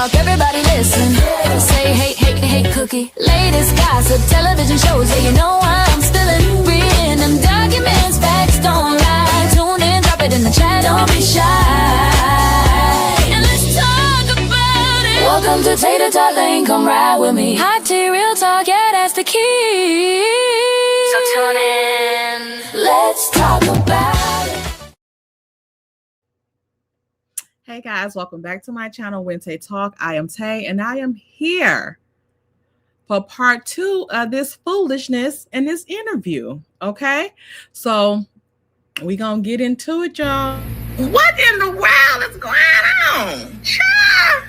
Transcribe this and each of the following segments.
talk, everybody listen. Say hey, hey, hey, cookie. Latest gossip, television shows, yeah, you know I'm spilling. Reading them documents, facts don't lie. Tune in, drop it in the chat, don't be shy. And let's talk about it. Welcome to Tater Tot Lane, come ride with me. Hot tea, real talk, yeah, that's the key. So tune in, let's talk about it. Hey guys, welcome back to my channel, WHENTAYTALK. I am Tay, and I am here for part 2 of this foolishness in this interview. Okay, so we gonna get into it, y'all. What in the world is going on? Child?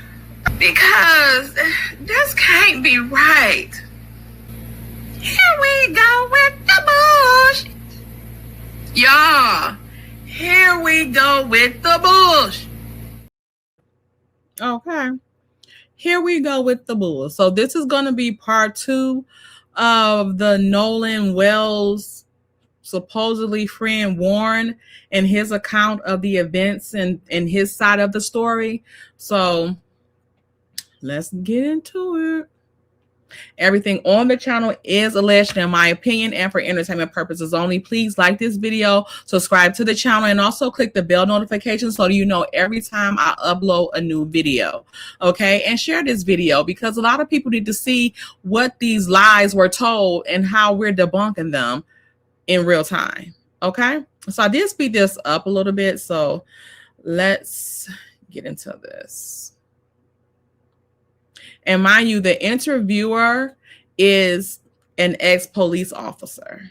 Because this can't be right. Here we go with the bullshit. Y'all, here we go with the bullshit. Okay, here we go with the bull. So this is going to be part 2 of the Nolan Wells supposedly friend Warren and his account of the events and his side of the story. So let's get into it. Everything on the channel is alleged in my opinion and for entertainment purposes only. Please like this video, subscribe to the channel, and also click the bell notification so you know every time I upload a new video. Okay, and share this video because a lot of people need to see what these lies were told and how we're debunking them in real time. Okay, so I did speed this up a little bit, so let's get into this. And mind you, the interviewer is an ex-police officer.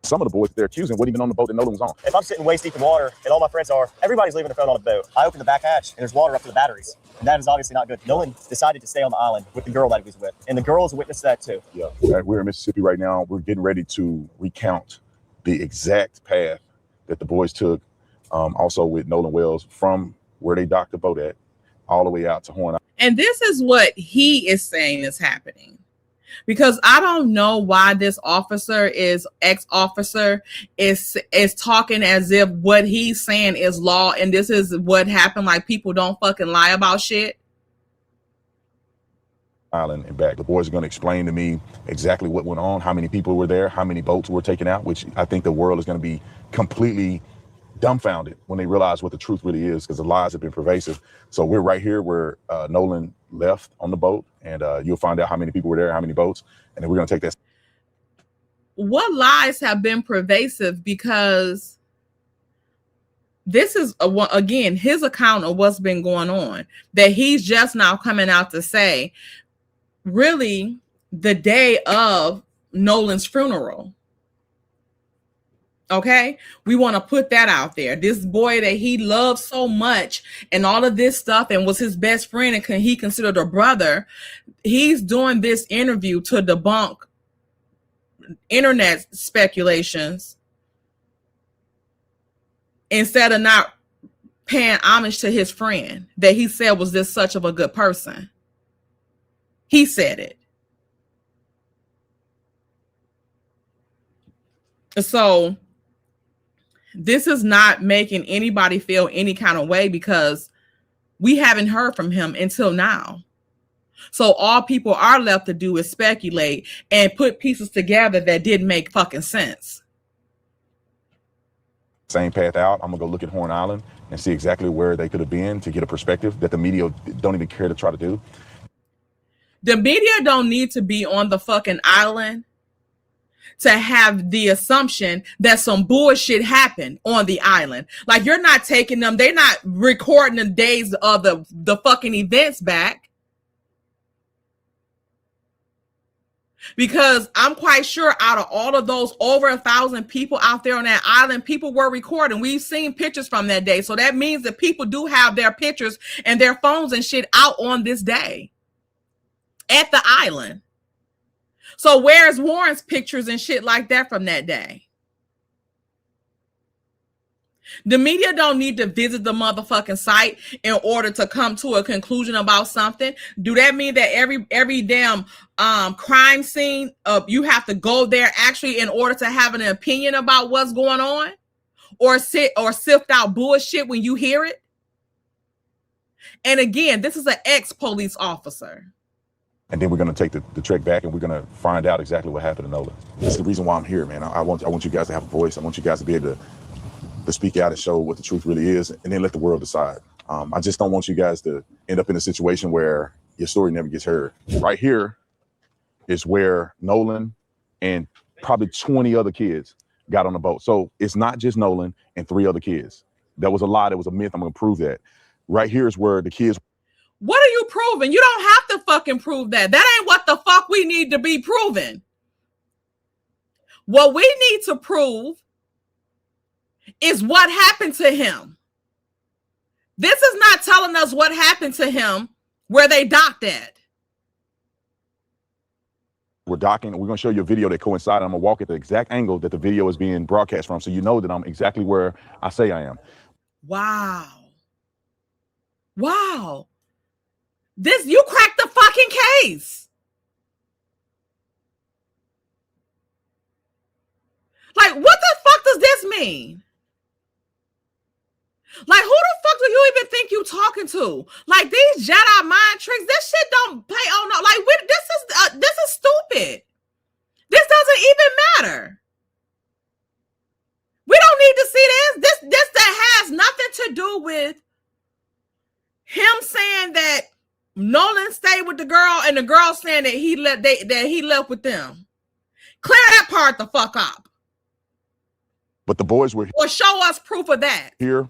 Some of the boys they're accusing weren't even on the boat that Nolan was on. If I'm sitting waist deep in water and all my friends are, everybody's leaving their phone on a boat. I open the back hatch and there's water up to the batteries. And that is obviously not good. Nolan decided to stay on the island with the girl that he was with. And the girl is a witness to that too. Yeah, we're in Mississippi right now. We're getting ready to recount the exact path that the boys took, also with Nolan Wells, from where they docked the boat at all the way out to Horn Island. And this is what he is saying is happening. Because I don't know why this officer ex-officer is talking as if what he's saying is law and this is what happened. Like, people don't fucking lie about shit. Island and back. The boys are going to explain to me exactly what went on, how many people were there, how many boats were taken out, which I think the world is going to be completely dumbfounded when they realize what the truth really is, because the lies have been pervasive. So we're right here where Nolan left on the boat, and you'll find out how many people were there, how many boats, and then we're going to take that. What lies have been pervasive? Because this is again his account of what's been going on, that he's just now coming out to say, really, the day of Nolan's funeral. Okay, we want to put that out there. This boy that he loved so much and all of this stuff and was his best friend and he considered a brother, he's doing this interview to debunk internet speculations instead of not paying homage to his friend that he said was this such of a good person. He said it. So this is not making anybody feel any kind of way because we haven't heard from him until now. So all people are left to do is speculate and put pieces together that didn't make fucking sense. Same path out. I'm gonna go look at Horn Island and see exactly where they could have been to get a perspective that the media don't even care to try to do. The media don't need to be on the fucking island to have the assumption that some bullshit happened on the island. Like, you're not taking them, they're not recording the days of the fucking events back. Because I'm quite sure out of all of those over 1,000 people out there on that island, people were recording. We've seen pictures from that day. So that means that people do have their pictures and their phones and shit out on this day at the island. So where's Warren's pictures and shit like that from that day? The media don't need to visit the motherfucking site in order to come to a conclusion about something. Do that mean that every damn crime scene you have to go there actually in order to have an opinion about what's going on, or sift out bullshit when you hear it? And again, this is an ex-police officer. And then we're going to take the trek back, and we're going to find out exactly what happened to Nolan. That's the reason why I'm here, man. I want you guys to have a voice. I want you guys to be able to speak out and show what the truth really is, and then let the world decide. I just don't want you guys to end up in a situation where your story never gets heard. Right here is where Nolan and probably 20 other kids got on the boat. So it's not just Nolan and 3 other kids. That was a lie. That was a myth. I'm going to prove that. Right here is where the kids. What are you proving? You don't have to fucking prove that. That ain't what the fuck we need to be proving. What we need to prove is what happened to him. This is not telling us what happened to him where they docked at. We're docking, and we're going to show you a video that coincides. I'm going to walk at the exact angle that the video is being broadcast from, so you know that I'm exactly where I say I am. Wow. Wow. You cracked the fucking case. Like, what the fuck does this mean? Like, who the fuck do you even think you talking to? Like, these Jedi mind tricks, this shit don't play on no. Like, this is stupid. This doesn't even matter. We don't need to see this. This that has nothing to do with him saying that Nolan stayed with the girl and the girl saying that he left with them. Clear that part the fuck up. But the boys were here. Or show us proof of that. Here,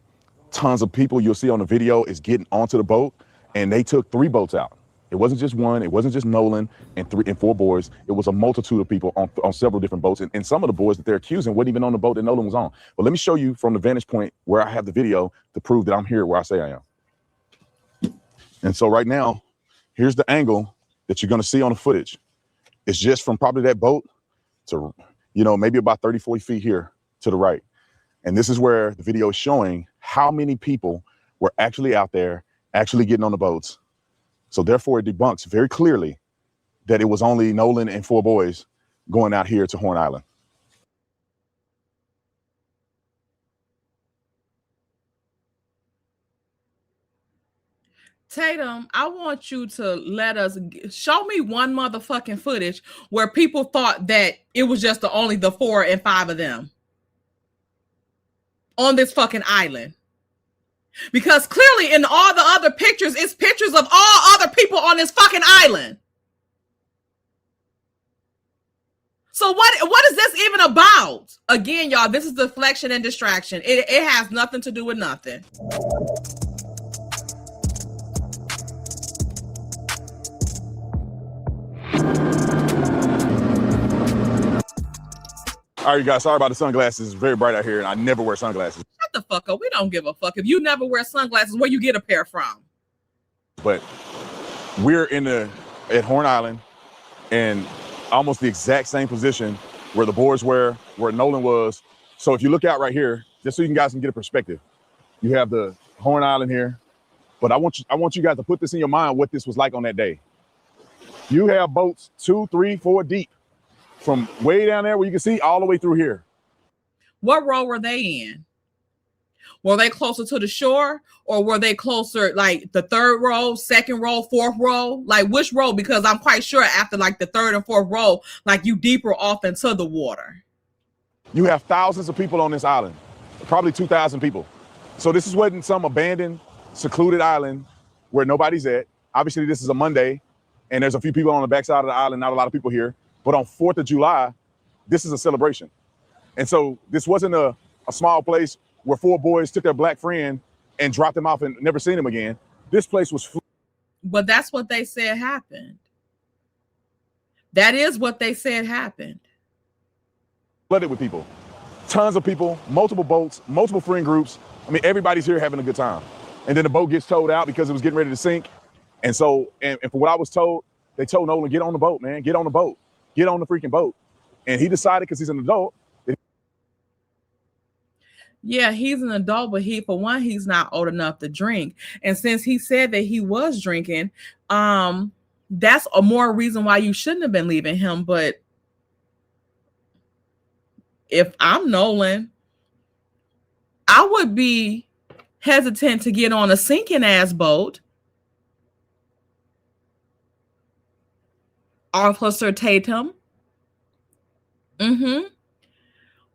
tons of people you'll see on the video is getting onto the boat, and they took 3 boats out. It wasn't just one. It wasn't just Nolan and 3 and 4 boys. It was a multitude of people on several different boats. And some of the boys that they're accusing weren't even on the boat that Nolan was on. But let me show you from the vantage point where I have the video to prove that I'm here where I say I am. And so right now, here's the angle that you're going to see on the footage. It's just from probably that boat to, maybe about 30, 40 feet here to the right. And this is where the video is showing how many people were actually out there, actually getting on the boats. So therefore, it debunks very clearly that it was only Nolan and 4 boys going out here to Horn Island. Tatum, I want you to show me one motherfucking footage where people thought that it was just only the 4 and 5 of them on this fucking island. Because clearly in all the other pictures, it's pictures of all other people on this fucking island. So what is this even about? Again, y'all, this is deflection and distraction. It has nothing to do with nothing. All right, you guys, sorry about the sunglasses. It's very bright out here, and I never wear sunglasses. Shut the fuck up. We don't give a fuck. If you never wear sunglasses, where you get a pair from? But we're at Horn Island, and almost the exact same position where the boys were, where Nolan was. So if you look out right here, just so you guys can get a perspective, you have the Horn Island here. But I want you guys to put this in your mind, what this was like on that day. You have boats 2, 3, 4 deep, from way down there where you can see all the way through here. What row were they in? Were they closer to the shore, or were they closer, like the 3rd row, 2nd row, 4th row? Like which row? Because I'm quite sure after like the 3rd and 4th row, like you deeper off into the water. You have thousands of people on this island, probably 2,000 people. So this wasn't some abandoned, secluded island where nobody's at. Obviously, this is a Monday, and there's a few people on the backside of the island, not a lot of people here. But on 4th of July, this is a celebration. And so this wasn't a small place where 4 boys took their black friend and dropped him off and never seen him again. This place was But that's what they said happened. That is what they said happened. flooded with people. Tons of people, multiple boats, multiple friend groups. I mean, everybody's here having a good time. And then the boat gets towed out because it was getting ready to sink. And so, and for what I was told, they told Nolan, get on the boat, man, get on the boat. Get on the freaking boat. And he decided, because he's an adult. Yeah, he's an adult, but for one, he's not old enough to drink. And since he said that he was drinking, that's a more reason why you shouldn't have been leaving him. But if I'm Nolan, I would be hesitant to get on a sinking ass boat Officer Tatum.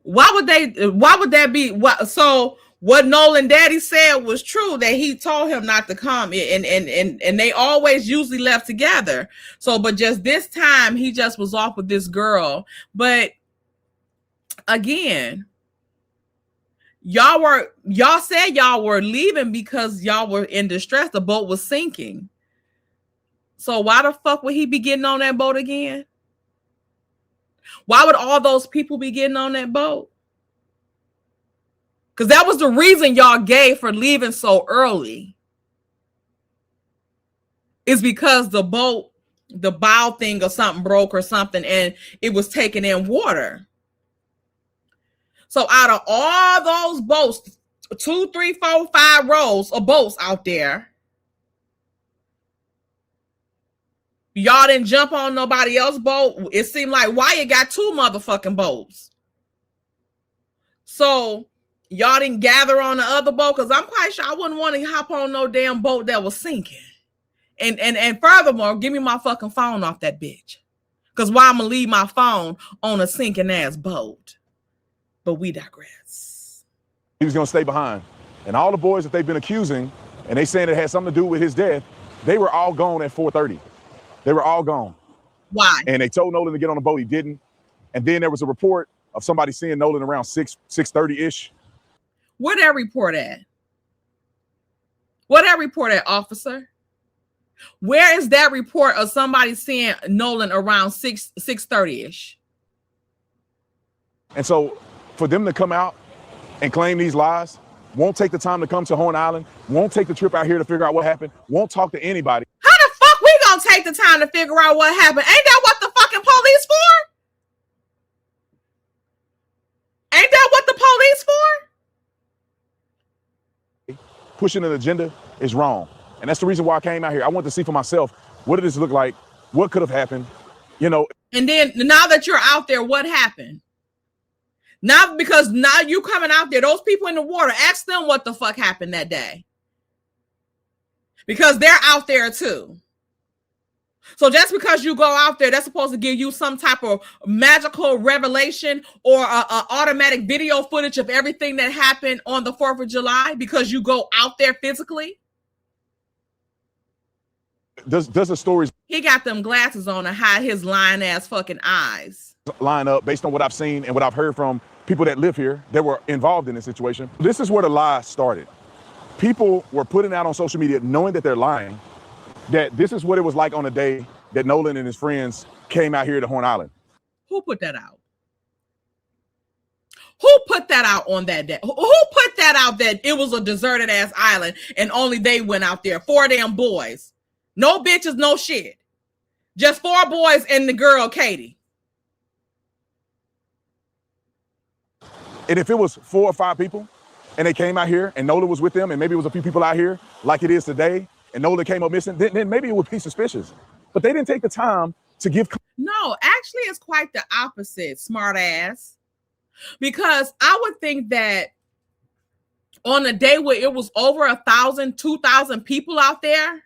Why would that be? So what Nolan daddy said was true, that he told him not to come, and they always usually left together. So, but just this time he just was off with this girl. But again, y'all said y'all were leaving because y'all were in distress. The boat was sinking. So why the fuck would he be getting on that boat again? Why would all those people be getting on that boat? Because that was the reason y'all gave for leaving so early. Is because the boat, the bow thing or something broke or something, and it was taking in water. So out of all those boats, 2, 3, 4, 5 rows of boats out there, y'all didn't jump on nobody else's boat. It seemed like Wyatt got 2 motherfucking boats. So y'all didn't gather on the other boat, because I'm quite sure I wouldn't want to hop on no damn boat that was sinking. And furthermore, give me my fucking phone off that bitch. Because why I'm going to leave my phone on a sinking ass boat? But we digress. He was going to stay behind. And all the boys that they've been accusing, and they saying it had something to do with his death, they were all gone at 4:30. They were all gone. Why? And they told Nolan to get on the boat. He didn't. And then there was a report of somebody seeing Nolan around 6:30-ish. Where that report at? Where that report at, officer? Where is that report of somebody seeing Nolan around 6:30-ish? And so for them to come out and claim these lies, won't take the time to come to Horn Island, won't take the trip out here to figure out what happened, won't talk to anybody. How the fuck we gonna take the time to figure out what happened? Ain't that what the fucking police for? Ain't that what the police for? Pushing an agenda is wrong. And that's the reason why I came out here. I want to see for myself, what did this look like? What could have happened? You know. And then now that you're out there, what happened? Now, because now you coming out there, those people in the water, ask them what the fuck happened that day. Because they're out there too. So just because you go out there, that's supposed to give you some type of magical revelation or a automatic video footage of everything that happened on the 4th of July because you go out there physically. Does the stories... He got them glasses on to hide his lying ass fucking eyes. Line up based on what I've seen and what I've heard from people that live here that were involved in this situation. This is where the lie started. People were putting out on social media, knowing that they're lying, that this is what it was like on the day that Nolan and his friends came out here to Horn Island. Who put that out? Who put that out on that day? Who put that out that it was a deserted ass island and only they went out there? 4 damn boys. No bitches, no shit. Just 4 boys and the girl, Katie. And if it was 4 or 5 people and they came out here and Nolan was with them and maybe it was a few people out here like it is today and Nolan came up missing, then maybe it would be suspicious. But they didn't take the time to give... No, actually it's quite the opposite, smart ass. Because I would think that on a day where it was over 1,000, 2,000 people out there,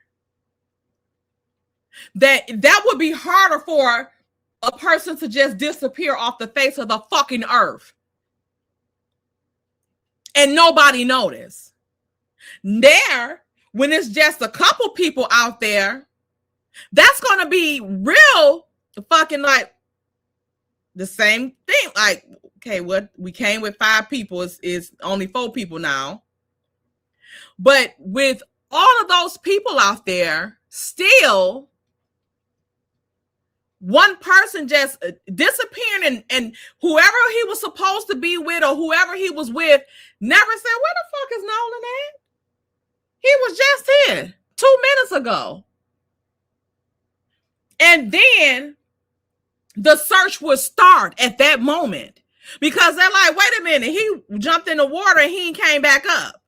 that would be harder for a person to just disappear off the face of the fucking earth. And nobody noticed. There, when it's just a couple people out there, that's going to be real fucking like the same thing. Like, okay, what we came with 5 people is only 4 people now. But with all of those people out there, still one person just disappearing and whoever he was supposed to be with or whoever he was with never said, where the fuck is Nolan at? He was just here 2 minutes ago. And then the search would start at that moment because they're like, wait a minute, he jumped in the water and he came back up.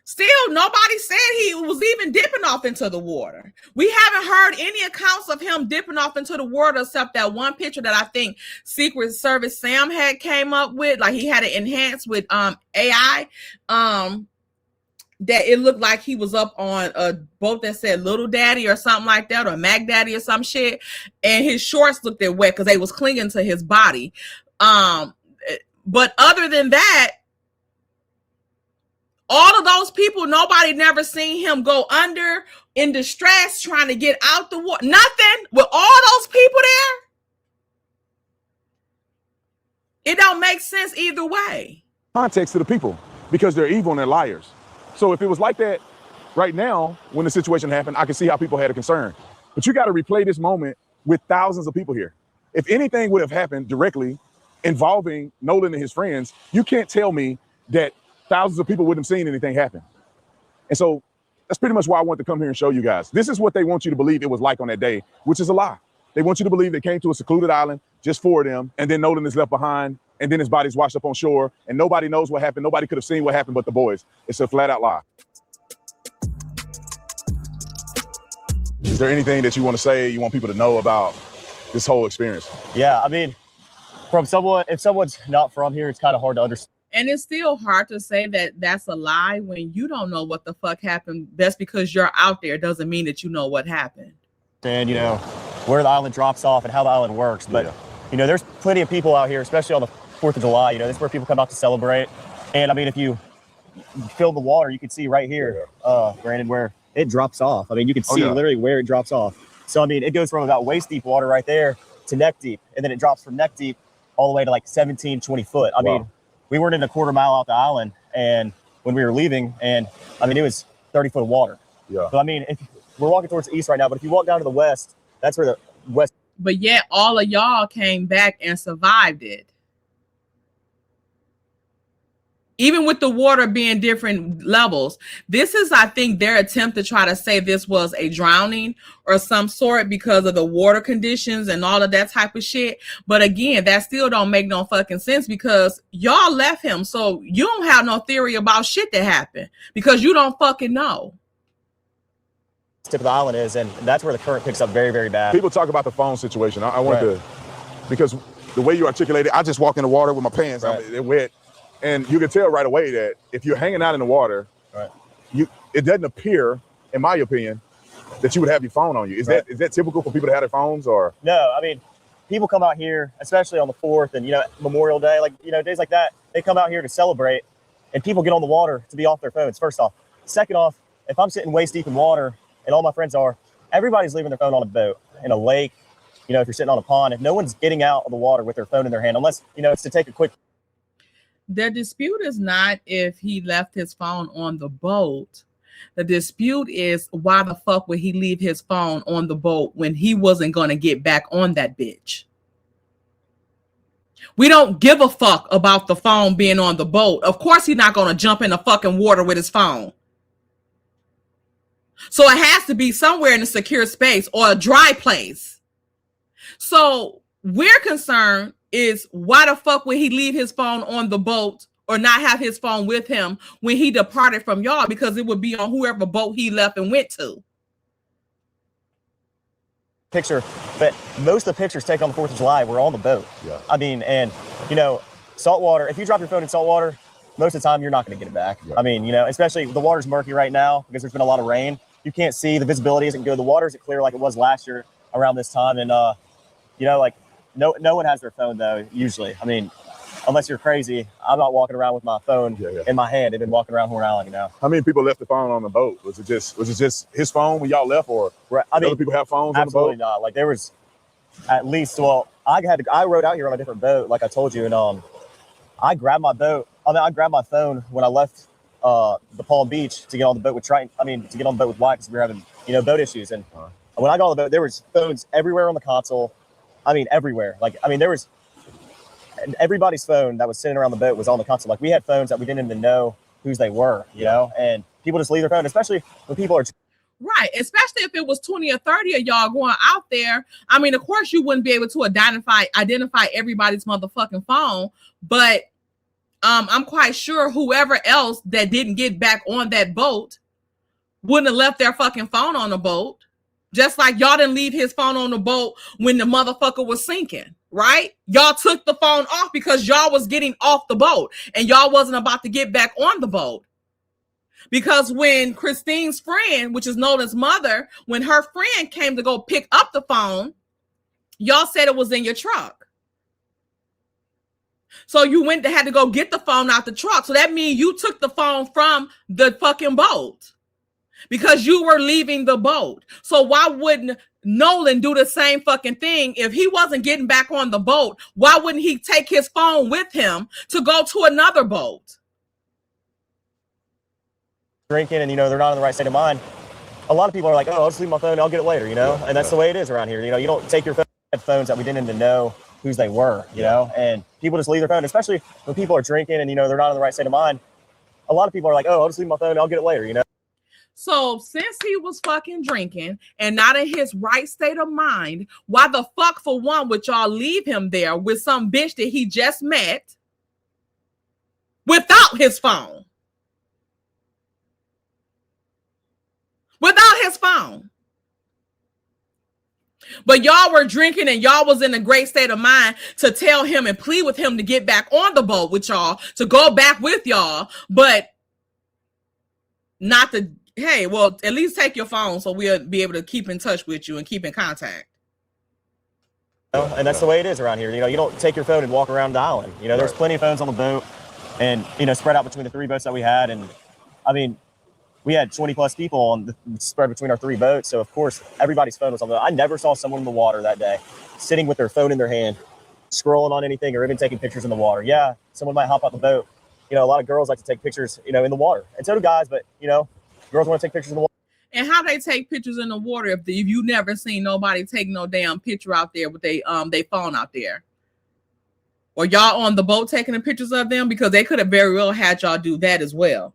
Still, nobody said he was even dipping off into the water. We haven't heard any accounts of him dipping off into the water except that one picture that I think Secret Service Sam had came up with. Like he had it enhanced with AI. that it looked like he was up on a boat that said Little Daddy or something like that, or Mac Daddy or some shit, and his shorts looked at wet because they was clinging to his body. But other than that, all of those people, nobody never seen him go under in distress trying to get out the water. Nothing. With all those people there, it don't make sense either way. Context to the people, because they're evil and they're liars. So if it was like that right now, when the situation happened, I can see how people had a concern. But you got to replay this moment with thousands of people here. If anything would have happened directly involving Nolan and his friends, you can't tell me that thousands of people wouldn't have seen anything happen. And so that's pretty much why I want to come here and show you guys. This is what they want you to believe it was like on that day, which is a lie. They want you to believe they came to a secluded island, just for them, and then Nolan is left behind, and then his body's washed up on shore, and nobody knows what happened. Nobody could have seen what happened but the boys. It's a flat out lie. Is there anything that you want to say, you want people to know about this whole experience? Yeah, I mean, from someone, if someone's not from here, it's kind of hard to understand. And it's still hard to say that that's a lie when you don't know what the fuck happened. Just because you're out there doesn't mean that you know what happened. And, you know, where the island drops off and how the island works. But, you know, there's plenty of people out here, especially on the 4th of July. You know, that's where people come out to celebrate. And, I mean, if you fill the water, you can see right here, Brandon, where it drops off. I mean, you can see literally where it drops off. So, I mean, it goes from about waist deep water right there to neck deep. And then it drops from neck deep all the way to like 17, 20 foot. I mean, we weren't in a quarter mile out the island, and when we were leaving, and I mean, it was 30 foot of water. Yeah. So I mean, if we're walking towards the east right now, but if you walk down to the west, that's where the west. But yet all of y'all came back and survived it. Even with the water being different levels, this is, I think, their attempt to try to say this was a drowning or some sort because of the water conditions and all of that type of shit. But again, that still don't make no fucking sense because y'all left him. So you don't have no theory about shit that happened because you don't fucking know. Tip of the island is, and that's where the current picks up very, very bad. People talk about the phone situation. I wanted to, because the way you articulated, I just walk in the water with my pants, they're wet. And you can tell right away that if you're hanging out in the water, it doesn't appear, in my opinion, that you would have your phone on you. Is that typical for people to have their phones, or? No, I mean, people come out here, especially on the 4th and, you know, Memorial Day, like, you know, days like that, they come out here to celebrate, and people get on the water to be off their phones, first off. Second off, if I'm sitting waist deep in water, and all my friends are, everybody's leaving their phone on a boat, in a lake, you know, if you're sitting on a pond, if no one's getting out of the water with their phone in their hand, unless, you know, it's to take a quick. The dispute is not if he left his phone on the boat. The dispute is why the fuck would he leave his phone on the boat when he wasn't going to get back on that bitch? We don't give a fuck about the phone being on the boat. Of course he's not going to jump in the fucking water with his phone. So it has to be somewhere in a secure space or a dry place. So we're concerned is why the fuck would he leave his phone on the boat or not have his phone with him when he departed from y'all, because it would be on whoever boat he left and went to. Picture, but most of the pictures taken on the 4th of July were on the boat. Yeah. I mean, and, you know, saltwater, if you drop your phone in saltwater, most of the time you're not going to get it back. Yeah. I mean, you know, especially the water's murky right now because there's been a lot of rain. You can't see, the visibility isn't good. The water isn't clear like it was last year around this time. And, you know, like, no one has their phone, though, usually. I mean, unless you're crazy, I'm not walking around with my phone in my hand. They've been walking around Horn Island, you know. How many people left the phone on the boat? Was it just his phone when y'all left, or I mean, other people have phones on the boat? Absolutely not. Like, there was at least, well, I rode out here on a different boat, like I told you, and I grabbed my phone when I left the Palm Beach to get on the boat with Triton. I mean, to get on the boat with White because we were having, you know, boat issues. And when I got on the boat, there was phones everywhere on the console. I mean, everywhere. Like, I mean, there was everybody's phone that was sitting around the boat was on the console. Like, we had phones that we didn't even know whose they were, you know, and people just leave their phone, especially when people are. Right. Especially if it was 20 or 30 of y'all going out there. I mean, of course you wouldn't be able to identify everybody's motherfucking phone, but I'm quite sure whoever else that didn't get back on that boat wouldn't have left their fucking phone on the boat. Just like y'all didn't leave his phone on the boat when the motherfucker was sinking, right? Y'all took the phone off because y'all was getting off the boat and y'all wasn't about to get back on the boat. Because when Christine's friend, which is Nolan's mother, when her friend came to go pick up the phone, y'all said it was in your truck. So you had to go get the phone out the truck. So that means you took the phone from the fucking boat because you were leaving the boat. So why wouldn't Nolan do the same fucking thing? If he wasn't getting back on the boat, why wouldn't he take his phone with him to go to another boat? Drinking and, they're not in the right state of mind. A lot of people are like, oh, I'll just leave my phone, I'll get it later, and that's the way it is around here. You don't take your phones that we didn't even know whose they were, and people just leave their phone, especially when people are drinking and, they're not in the right state of mind. A lot of people are like, oh, I'll just leave my phone, I'll get it later, So since he was fucking drinking and not in his right state of mind, why the fuck, for one, would y'all leave him there with some bitch that he just met without his phone? Without his phone. But y'all were drinking and y'all was in a great state of mind to tell him and plead with him to get back on the boat with y'all, to go back with y'all, but not to, hey, well, at least take your phone so we'll be able to keep in touch with you and keep in contact. And that's the way it is around here. You don't take your phone and walk around the island. There's plenty of phones on the boat and, spread out between the 3 boats that we had. And I mean, we had 20 plus people on the spread between our 3 boats. So of course, everybody's phone was on the boat. I never saw someone in the water that day sitting with their phone in their hand, scrolling on anything or even taking pictures in the water. Yeah, someone might hop out the boat. A lot of girls like to take pictures, in the water, and so do guys, but girls want to take pictures in the water. And how they take pictures in the water if you never seen nobody take no damn picture out there with they phone out there? Or y'all on the boat taking the pictures of them? Because they could have very well had y'all do that as well.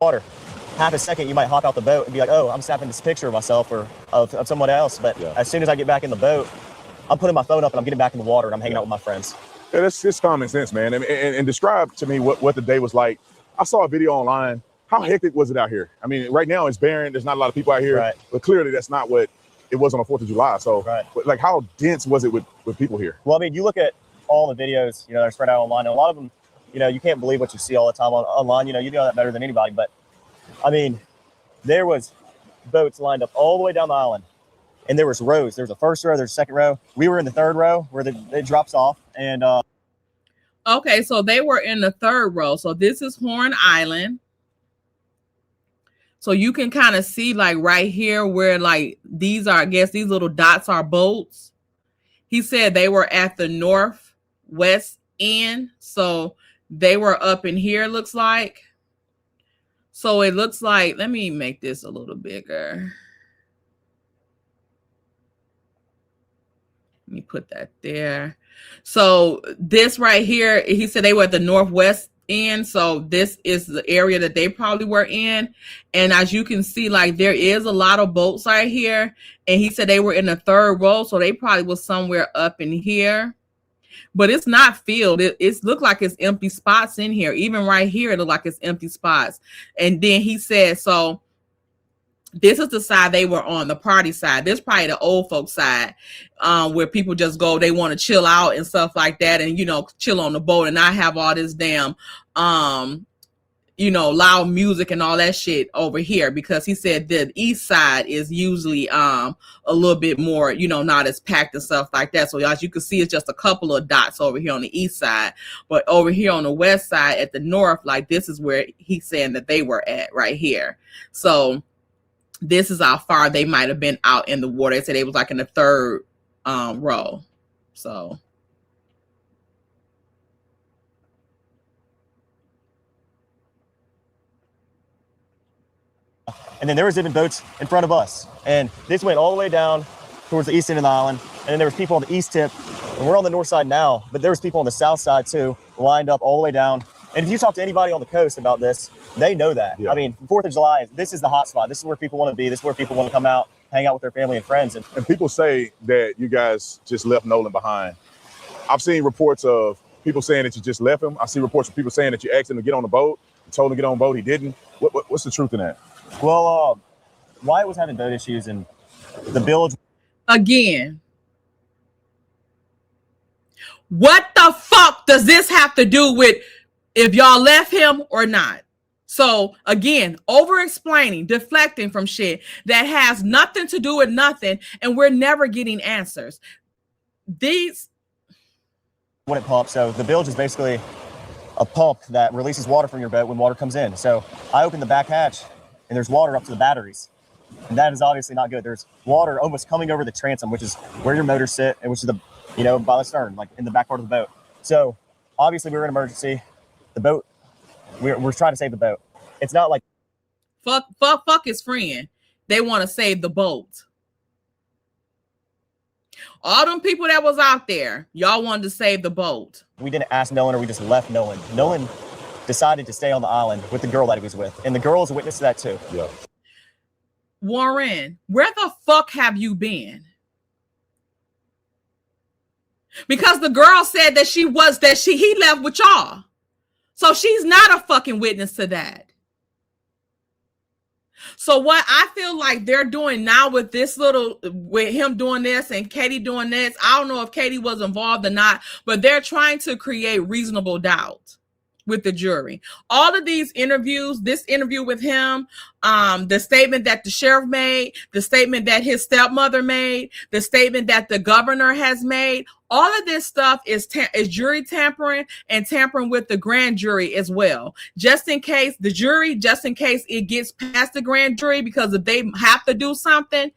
Water. Half a second, you might hop out the boat and be like, oh, I'm snapping this picture of myself or of someone else. But as soon as I get back in the boat, I'm putting my phone up and I'm getting back in the water and I'm hanging out with my friends. Yeah, that's just common sense, man. And describe to me what the day was like. I saw a video online. How hectic was it out here? I mean, right now it's barren. There's not a lot of people out here, right. But clearly that's not what it was on the 4th of July. So, right. Like, how dense was it with people here? Well, I mean, you look at all the videos, that are spread out online, and a lot of them, you can't believe what you see all the time online. You know that better than anybody. But I mean, there was boats lined up all the way down the island, and there was rows. There's a first row, there's a second row. We were in the 3rd row where it drops off. And okay, so they were in the 3rd row. So this is Horn Island. So you can kind of see like right here where like these are, I guess these little dots are boats. He said they were at the northwest end. So they were up in here, looks like. So it looks like, let me make this a little bigger. Let me put that there. So this right here, he said they were at the northwest end. So this is the area that they probably were in. And as you can see, like there is a lot of boats right here. And he said they were in the 3rd row. So they probably was somewhere up in here. But it's not filled. It looked like it's empty spots in here. Even right here, it looked like it's empty spots. And then he said, so this is the side they were on, the party side. This is probably the old folks side, where people just go, they want to chill out and stuff like that, and chill on the boat and not have all this damn loud music and all that shit over here, because he said the east side is usually a little bit more, not as packed and stuff like that. So as you can see, it's just a couple of dots over here on the east side, but over here on the west side at the north, like this is where he's saying that they were at right here. So this is how far they might have been out in the water. They said it was like in the 3rd row. So and then there was even boats in front of us. And this went all the way down towards the east end of the island. And then there was people on the east tip. And we're on the north side now, but there was people on the south side too, lined up all the way down. And if you talk to anybody on the coast about this, they know that. Yeah. I mean, 4th of July, this is the hot spot. This is where people want to be. This is where people want to come out, hang out with their family and friends. And people say that you guys just left Nolan behind. I've seen reports of people saying that you just left him. I see reports of people saying that you asked him to get on the boat. You told him to get on the boat. He didn't. What's the truth in that? Well, Wyatt was having boat issues and the bilge. Again, what the fuck does this have to do with if y'all left him or not? So again, over explaining, deflecting from shit that has nothing to do with nothing, and we're never getting answers. These when it pumps. So the bilge is basically a pump that releases water from your boat when water comes in. So I open the back hatch and there's water up to the batteries. And that is obviously not good. There's water almost coming over the transom, which is where your motors sit and which is the, you know, by the stern, like in the back part of the boat. So obviously we were in an emergency. The boat, we're trying to save the boat. It's not like fuck his friend. They want to save the boat. All them people that was out there, y'all wanted to save the boat. we didn't ask Nolan or we just left Nolan. Nolan decided to stay on the island with the girl that he was with. And the girl is a witness to that too. Yeah. Warren, where the fuck have you been? Because the girl said that he left with y'all. So she's not a fucking witness to that. So what I feel like they're doing now with him doing this and Katie doing this, I don't know if Katie was involved or not, but they're trying to create reasonable doubt with the jury. All of these interviews, this interview with him, the statement that the sheriff made, the statement that his stepmother made, the statement that the governor has made, all of this stuff is jury tampering and tampering with the grand jury as well. Just in case it gets past the grand jury, because if they have to do something,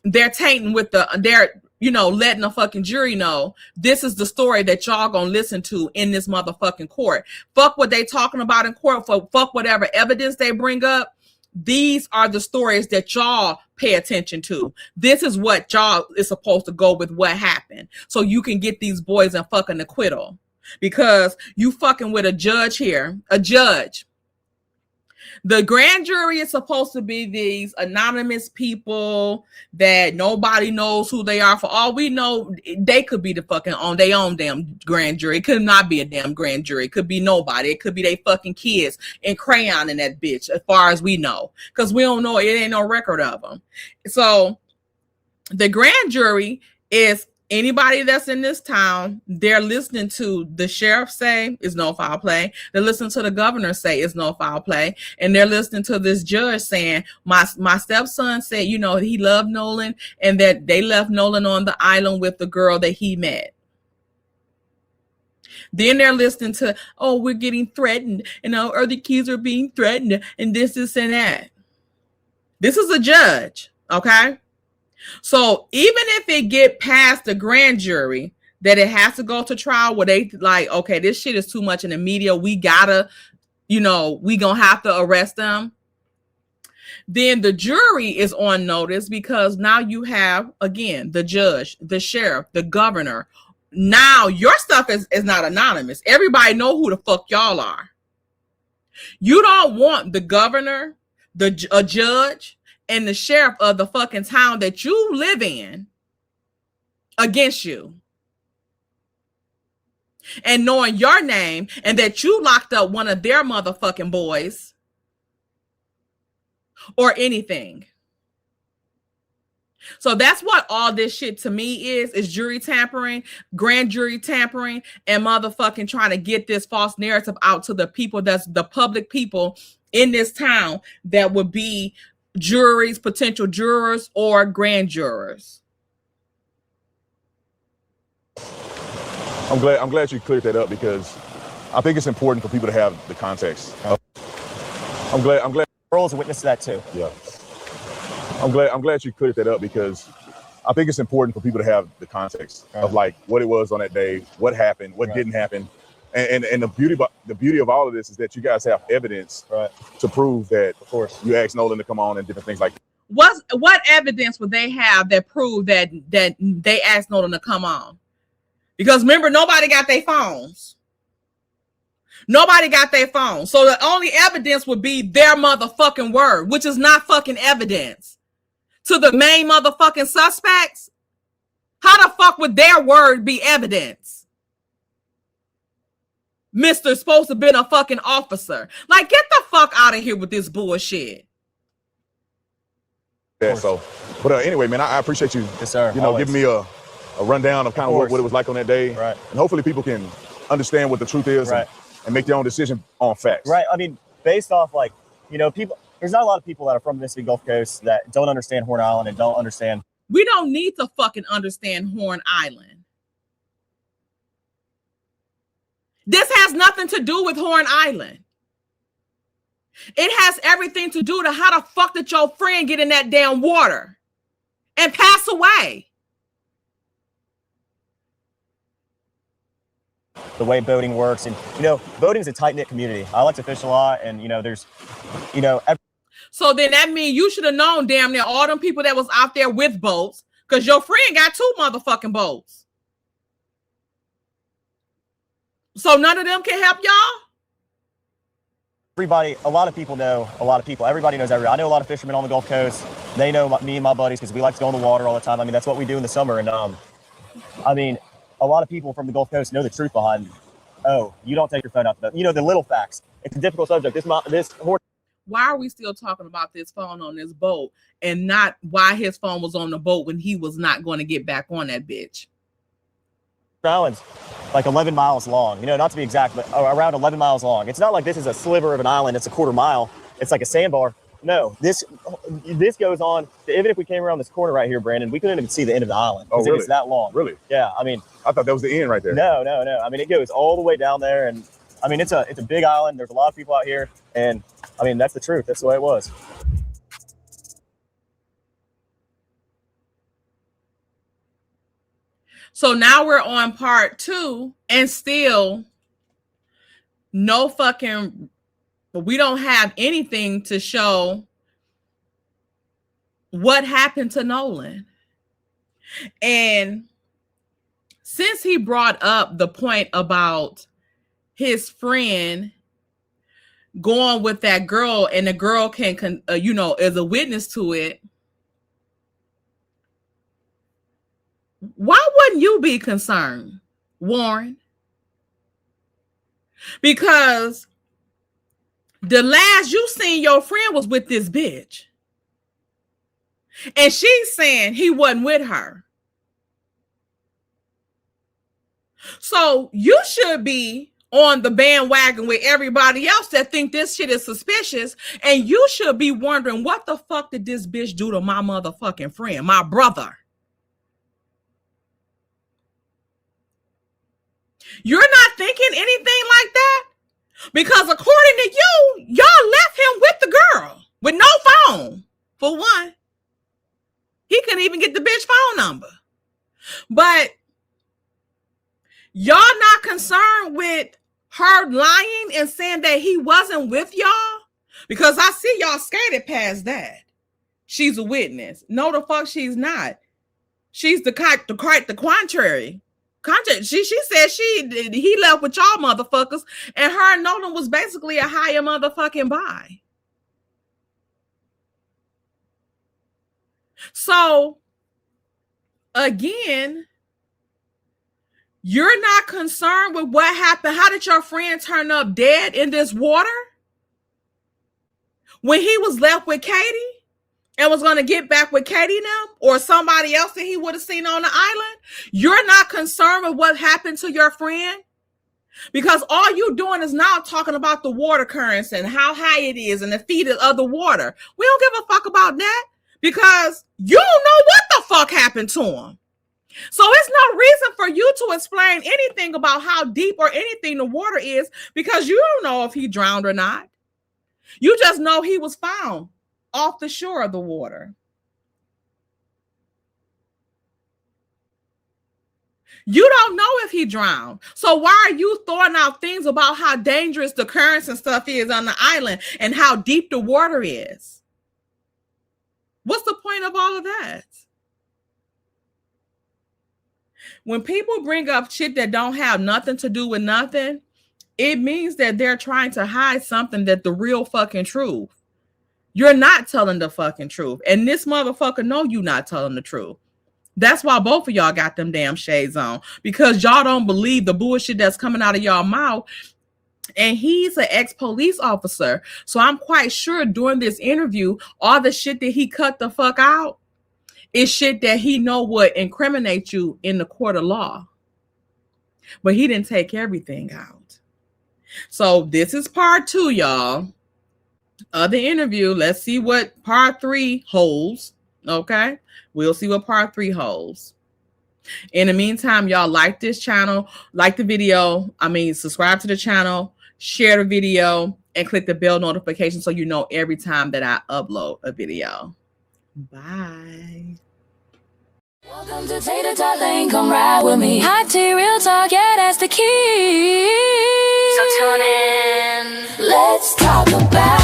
they're tainting with letting the fucking jury know this is the story that y'all gonna listen to in this motherfucking court. Fuck what they talking about in court, fuck whatever evidence they bring up. These are the stories that y'all pay attention to. This is what y'all is supposed to go with what happened. So you can get these boys a fucking acquittal. Because you fucking with a judge here, a judge. The grand jury is supposed to be these anonymous people that nobody knows who they are. For all we know, they could be on their own damn grand jury. It could not be a damn grand jury. It could be nobody. It could be they fucking kids in crayon in that bitch, as far as we know. Because we don't know. It ain't no record of them. So the grand jury is anybody that's in this town. They're listening to the sheriff say is no foul play. They're listening to the governor say is no foul play. And they're listening to this judge saying, my stepson said, he loved Nolan and that they left Nolan on the island with the girl that he met. Then they're listening to, we're getting threatened and our other kids are being threatened and this and that. This is a judge, okay? So even if it get past the grand jury, that it has to go to trial where they like, okay, this shit is too much in the media. We gotta, we gonna have to arrest them. Then the jury is on notice because now you have, again, the judge, the sheriff, the governor. Now your stuff is not anonymous. Everybody know who the fuck y'all are. You don't want the governor, a judge, and the sheriff of the fucking town that you live in against you. And knowing your name and that you locked up one of their motherfucking boys or anything. So that's what all this shit to me is jury tampering, grand jury tampering, and motherfucking trying to get this false narrative out to the people, that's the public people in this town that would be juries, potential jurors, or grand jurors. I'm glad you cleared that up because I think it's important for people to have the context. I'm glad. Earl is a witness to that too. Yeah. I'm glad you cleared that up because I think it's important for people to have the context of like what it was on that day, what happened, what didn't happen. And the beauty of all of this is that you guys have evidence to prove that, of course, you asked Nolan to come on and different things like that. What evidence would they have that proved that they asked Nolan to come on? Because remember, nobody got their phones. Nobody got their phones. So the only evidence would be their motherfucking word, which is not fucking evidence. To the main motherfucking suspects, how the fuck would their word be evidence? Mr. supposed to been a fucking officer. Like, get the fuck out of here with this bullshit. Yeah, so, but anyway, man, I appreciate you, yes, sir, giving me a rundown of kind of what it was like on that day. Right. And hopefully people can understand what the truth is and make their own decision on facts. Right. I mean, based off like, you know, people, there's not a lot of people that are from the Mississippi Gulf Coast that don't understand Horn Island and don't understand. We don't need to fucking understand Horn Island. This has nothing to do with Horn Island. It has everything to do to how the fuck did your friend get in that damn water and pass away? The way boating works, and you know, boating is a tight-knit community. I like to fish a lot, and you know, there's, you know, so then that means you should have known damn near all them people that was out there with boats, because your friend got 2 motherfucking boats. So none of them can help y'all? everybody, a lot of people know a lot of people. Everybody knows everybody. I know a lot of fishermen on the Gulf Coast. They know me and my buddies because we like to go in the water all the time. I mean, that's what we do in the summer. And I mean, a lot of people from the Gulf Coast know the truth behind, oh, you don't take your phone out. You know, the little facts. It's a difficult subject. This horse. Why are we still talking about this phone on this boat and not why his phone was on the boat when he was not going to get back on that bitch? Island's like 11 miles long, you know, not to be exact, but around 11 miles long. It's not like this is a sliver of an island. It's a quarter mile. It's like a sandbar. No, this goes on. Even if we came around this corner right here, Brandon, we couldn't even see the end of the island. Oh, really? It's that long. Really? Yeah. I mean, I thought that was the end right there. No. I mean, it goes all the way down there. And I mean, it's a big island. There's a lot of people out here. And I mean, that's the truth. That's the way it was. So now we're on part 2 and still no fucking, we don't have anything to show what happened to Nolan. And since he brought up the point about his friend going with that girl and the girl can, you know, is a witness to it, why wouldn't you be concerned, Warren? Because the last you seen your friend was with this bitch. And she's saying he wasn't with her. So you should be on the bandwagon with everybody else that think this shit is suspicious. And you should be wondering, what the fuck did this bitch do to my motherfucking friend, my brother? You're not thinking anything like that? Because according to you, y'all left him with the girl with no phone, for one. He couldn't even get the bitch phone number. But y'all not concerned with her lying and saying that he wasn't with y'all? Because I see y'all skated past that. She's a witness. No, the fuck she's not. She's the contrary. She said he left with y'all motherfuckers, and her and Nolan was basically a higher motherfucking buy. So again, you're not concerned with what happened. How did your friend turn up dead in this water when he was left with Katie? And was going to get back with Katie now or somebody else that he would have seen on the island? You're not concerned with what happened to your friend? Because all you're doing is now talking about the water currents and how high it is and the feet of the water. We don't give a fuck about that because you don't know what the fuck happened to him. So it's no reason for you to explain anything about how deep or anything the water is because you don't know if he drowned or not. You just know he was found off the shore of the water. You don't know if he drowned. So why are you throwing out things about how dangerous the currents and stuff is on the island and how deep the water is? What's the point of all of that? When people bring up shit that don't have nothing to do with nothing, it means that they're trying to hide something that the real fucking truth. You're not telling the fucking truth. And this motherfucker know you not telling the truth. That's why both of y'all got them damn shades on. Because y'all don't believe the bullshit that's coming out of y'all mouth. And he's an ex-police officer. So I'm quite sure during this interview, all the shit that he cut the fuck out is shit that he know would incriminate you in the court of law. But he didn't take everything out. So this is part 2, y'all. of the interview. Let's see what part 3 holds. Okay, we'll see what part 3 holds. In the meantime, y'all like this channel, like the video. Subscribe to the channel, share the video, and click the bell notification so you know every time that I upload a video. Bye. Welcome to Tater Talk Lane, come ride with me. Hot tea, real talk, yeah, that's the key. So tune in. Let's talk about